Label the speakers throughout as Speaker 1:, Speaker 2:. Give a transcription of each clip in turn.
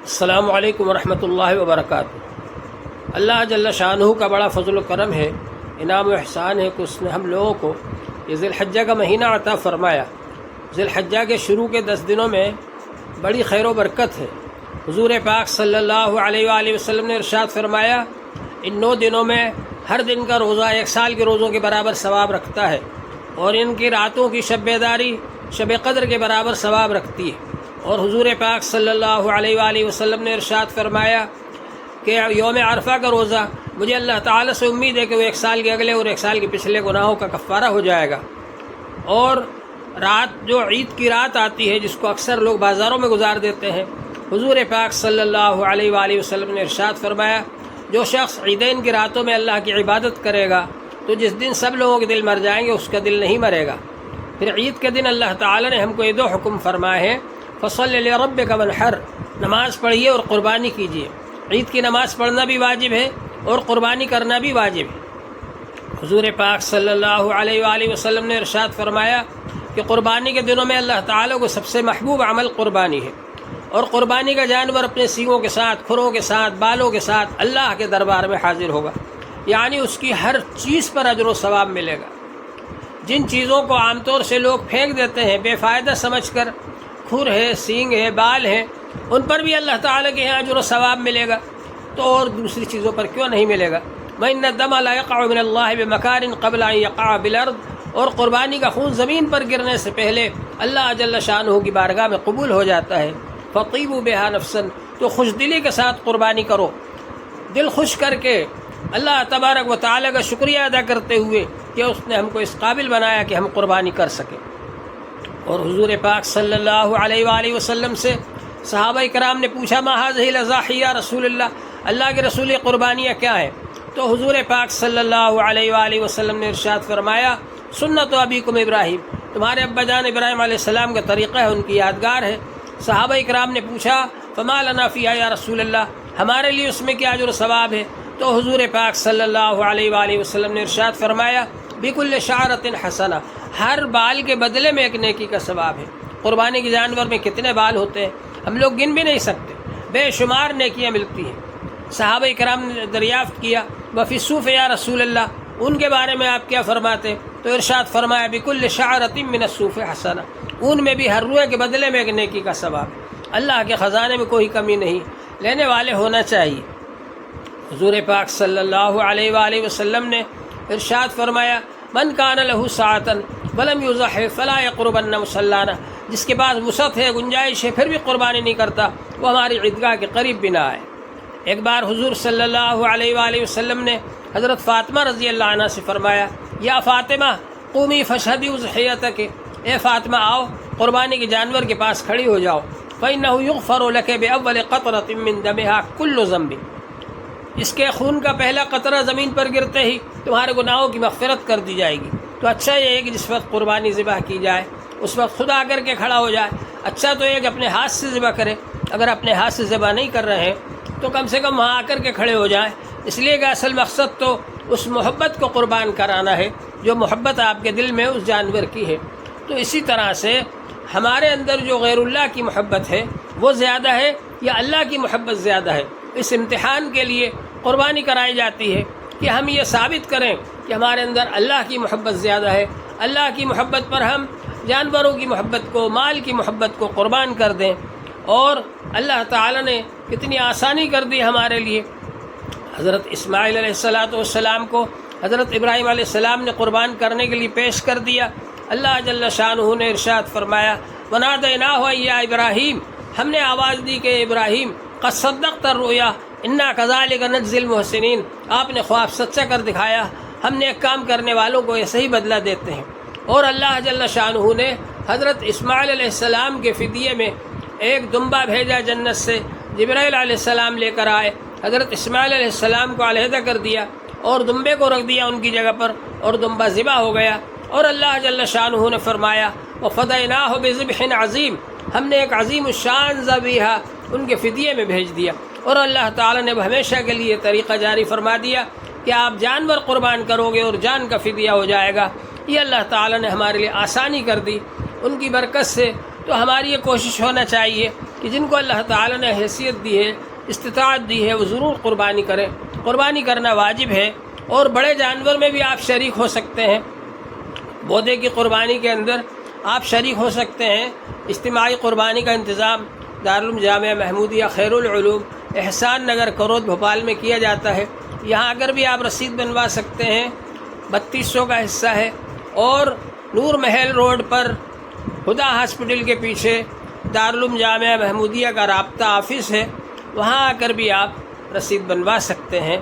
Speaker 1: السلام علیکم ورحمۃ اللہ وبرکاتہ۔ اللہ جل شانہ کا بڑا فضل و کرم ہے، انعام و احسان ہے کہ اس نے ہم لوگوں کو یہ ذی الحجہ کا مہینہ عطا فرمایا۔ ذی الحجہ کے شروع کے 10 دنوں میں بڑی خیر و برکت ہے۔ حضور پاک صلی اللہ علیہ وآلہ وسلم نے ارشاد فرمایا، ان 9 دنوں میں ہر دن کا روزہ 1 سال کے روزوں کے برابر ثواب رکھتا ہے، اور ان کی راتوں کی شب بیداری شب قدر کے برابر ثواب رکھتی ہے۔ اور حضور پاک صلی اللہ علیہ وآلہ وسلم نے ارشاد فرمایا کہ یوم عرفہ کا روزہ مجھے اللہ تعالیٰ سے امید ہے کہ وہ 1 سال کے اگلے اور 1 سال کے پچھلے گناہوں کا کفارہ ہو جائے گا۔ اور رات جو عید کی رات آتی ہے، جس کو اکثر لوگ بازاروں میں گزار دیتے ہیں، حضور پاک صلی اللہ علیہ وآلہ وسلم نے ارشاد فرمایا، جو شخص عیدین کی راتوں میں اللہ کی عبادت کرے گا تو جس دن سب لوگوں کے دل مر جائیں گے اس کا دل نہیں مرے گا۔ پھر عید کے دن اللہ تعالیٰ نے ہم کو یہ 2 حکم فرمائے ہیں، فصلی لربک وانحر، نماز پڑھیے اور قربانی کیجیے۔ عید کی نماز پڑھنا بھی واجب ہے اور قربانی کرنا بھی واجب ہے۔ حضور پاک صلی اللہ علیہ وآلہ وسلم نے ارشاد فرمایا کہ قربانی کے دنوں میں اللہ تعالیٰ کو سب سے محبوب عمل قربانی ہے، اور قربانی کا جانور اپنے سینگوں کے ساتھ، کھروں کے ساتھ، بالوں کے ساتھ اللہ کے دربار میں حاضر ہوگا، یعنی اس کی ہر چیز پر اجر و ثواب ملے گا۔ جن چیزوں کو عام طور سے لوگ پھینک دیتے ہیں بے فائدہ سمجھ کر، کھر ہے، سینگ ہے، بال ہے، ان پر بھی اللہ تعالیٰ کے یہاں اجر و ثواب ملے گا، تو اور دوسری چیزوں پر کیوں نہیں ملے گا؟ وَإِنَّ الدَّمَ لَا يَقَعُ مِنَ اللَّهِ بِمَكَانٍ قَبْلَ أَن يَقَعَ بِالْأَرْضِ، اور قربانی کا خون زمین پر گرنے سے پہلے اللہ جل شانہ کی بارگاہ میں قبول ہو جاتا ہے۔ فَطِيبُوا بِهَا نَفْسًا، تو خوش دلی کے ساتھ قربانی کرو، دل خوش کر کے اللہ تبارک و تعالیٰ کا شکریہ ادا کرتے ہوئے کہ اس نے ہم کو اس قابل بنایا کہ ہم قربانی کر سکیں۔ اور حضور پاک صلی اللہ علیہ وآلہ وسلم سے صحابہ کرام نے پوچھا، ما هذه الاضاحی یا رسول اللہ کے رسول، قربانیاں کیا ہیں؟ تو حضور پاک صلی اللہ علیہ وآلہ وسلم نے ارشاد فرمایا، سنت ابیکم ابراہیم، تمہارے ابا جان ابراہیم علیہ السلام کا طریقہ ہے، ان کی یادگار ہے۔ صحابہ کرام نے پوچھا، فما لنا فیہا یا رسول اللہ، ہمارے لیے اس میں کیا اجر و ثواب ہے؟ تو حضور پاک صلی اللہ علیہ وآلہ وسلم نے ارشاد فرمایا، بکل شعرۃ حسنہ، ہر بال کے بدلے میں ایک نیکی کا ثواب ہے۔ قربانی کے جانور میں کتنے بال ہوتے ہیں ہم لوگ گن بھی نہیں سکتے، بے شمار نیکیاں ملتی ہیں۔ صحابہ کرام نے دریافت کیا، وفی الصوف یا رسول اللہ، ان کے بارے میں آپ کیا فرماتے؟ تو ارشاد فرمایا، بکل شعرۃ من الصوف حسنہ، اون میں بھی ہر روئے کے بدلے میں ایک نیکی کا ثواب ہے۔ اللہ کے خزانے میں کوئی کمی نہیں، لینے والے ہونا چاہیے۔ حضور پاک صلی اللہ علیہ وآلہ وسلم نے ارشاد فرمایا، من کان لہ سعۃ ولم یضح فلا یقربن مصلانا، جس کے پاس وسعت ہے، گنجائش ہے، پھر بھی قربانی نہیں کرتا، وہ ہماری عیدگاہ کے قریب بھی نہ آئے۔ ایک بار حضور صلی اللہ علیہ وآلہ وسلم نے حضرت فاطمہ رضی اللہ عنہ سے فرمایا، یا فاطمہ قومی فاشہدی اضحیتک، اے فاطمہ آؤ قربانی کے جانور کے پاس کھڑی ہو جاؤ، فإنہ یغفر لک بأول قطرۃ من دمہا کل ذنب، اس کے خون کا پہلا قطرہ زمین پر گرتے ہی تمہارے گناہوں کی مغفرت کر دی جائے گی۔ تو اچھا یہ ہے کہ جس وقت قربانی ذبح کی جائے اس وقت خود آ کر کے کھڑا ہو جائے۔ اچھا تو یہ کہ اپنے ہاتھ سے ذبح کرے، اگر اپنے ہاتھ سے ذبح نہیں کر رہے ہیں تو کم سے کم وہاں آ کر کے کھڑے ہو جائیں، اس لیے کہ اصل مقصد تو اس محبت کو قربان کرانا ہے جو محبت آپ کے دل میں اس جانور کی ہے۔ تو اسی طرح سے ہمارے اندر جو غیر اللہ کی محبت ہے وہ زیادہ ہے یا اللہ کی محبت زیادہ ہے؟ اس امتحان کے لیے قربانی کرائی جاتی ہے کہ ہم یہ ثابت کریں کہ ہمارے اندر اللہ کی محبت زیادہ ہے۔ اللہ کی محبت پر ہم جانوروں کی محبت کو، مال کی محبت کو قربان کر دیں۔ اور اللہ تعالیٰ نے کتنی آسانی کر دی ہمارے لیے۔ حضرت اسماعیل علیہ السلام کو حضرت ابراہیم علیہ السلام نے قربان کرنے کے لیے پیش کر دیا۔ اللہ جل شانہ نے ارشاد فرمایا، وَنَادَيْنَاهُ يَا ابراہیم، ہم نے آواز دی کہ ابراہیم قد صدقت الرؤیا انا کذالک نجزی المحسنین، آپ نے خواب سچا کر دکھایا، ہم نے ایک کام کرنے والوں کو ایسے ہی بدلہ دیتے ہیں۔ اور اللہ جل شانہ نے حضرت اسماعیل علیہ السلام کے فدیے میں ایک دمبا بھیجا جنت سے، جبرائیل علیہ السلام لے کر آئے، حضرت اسماعیل علیہ السلام کو علیحدہ کر دیا اور دمبے کو رکھ دیا ان کی جگہ پر، اور دمبا ذبح ہو گیا۔ اور اللہ جل شانہ نے فرمایا، وَفَدَيْنَاهُ بِذِبْحٍ عَظِيمٍ، ہم نے ایک عظیم الشان ذبیحہ ان کے فدیے میں بھیج دیا۔ اور اللہ تعالیٰ نے ہمیشہ کے لیے طریقہ جاری فرما دیا کہ آپ جانور قربان کرو گے اور جان کا فدیہ ہو جائے گا۔ یہ اللہ تعالیٰ نے ہمارے لیے آسانی کر دی ان کی برکت سے۔ تو ہماری یہ کوشش ہونا چاہیے کہ کہ جن کو اللہ تعالیٰ نے حیثیت دی ہے، استطاعت دی ہے، وہ ضرور قربانی کریں۔ قربانی کرنا واجب ہے، اور بڑے جانور میں بھی آپ شریک ہو سکتے ہیں۔ بودے کی قربانی کے اندر آپ شریک ہو سکتے ہیں۔ اجتماعی قربانی کا انتظام دارالعلوم جامعہ محمودیہ خیر العلوم احسان نگر کرود بھوپال میں کیا جاتا ہے۔ یہاں اگر بھی آپ رسید بنوا سکتے ہیں، 3200 کا حصہ ہے، اور نور محل روڈ پر خدا ہاسپٹل کے پیچھے دارالعلوم جامعہ محمودیہ کا رابطہ آفس ہے، وہاں آ کر بھی آپ رسید بنوا سکتے ہیں۔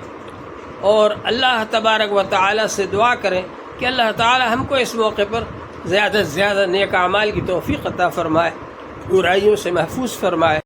Speaker 1: اور اللہ تبارک و تعالی سے دعا کریں کہ اللہ تعالی ہم کو اس موقع پر زیادہ سے زیادہ نیک اعمال کی توفیق عطا فرمائے، برائیوں سے محفوظ فرمائے۔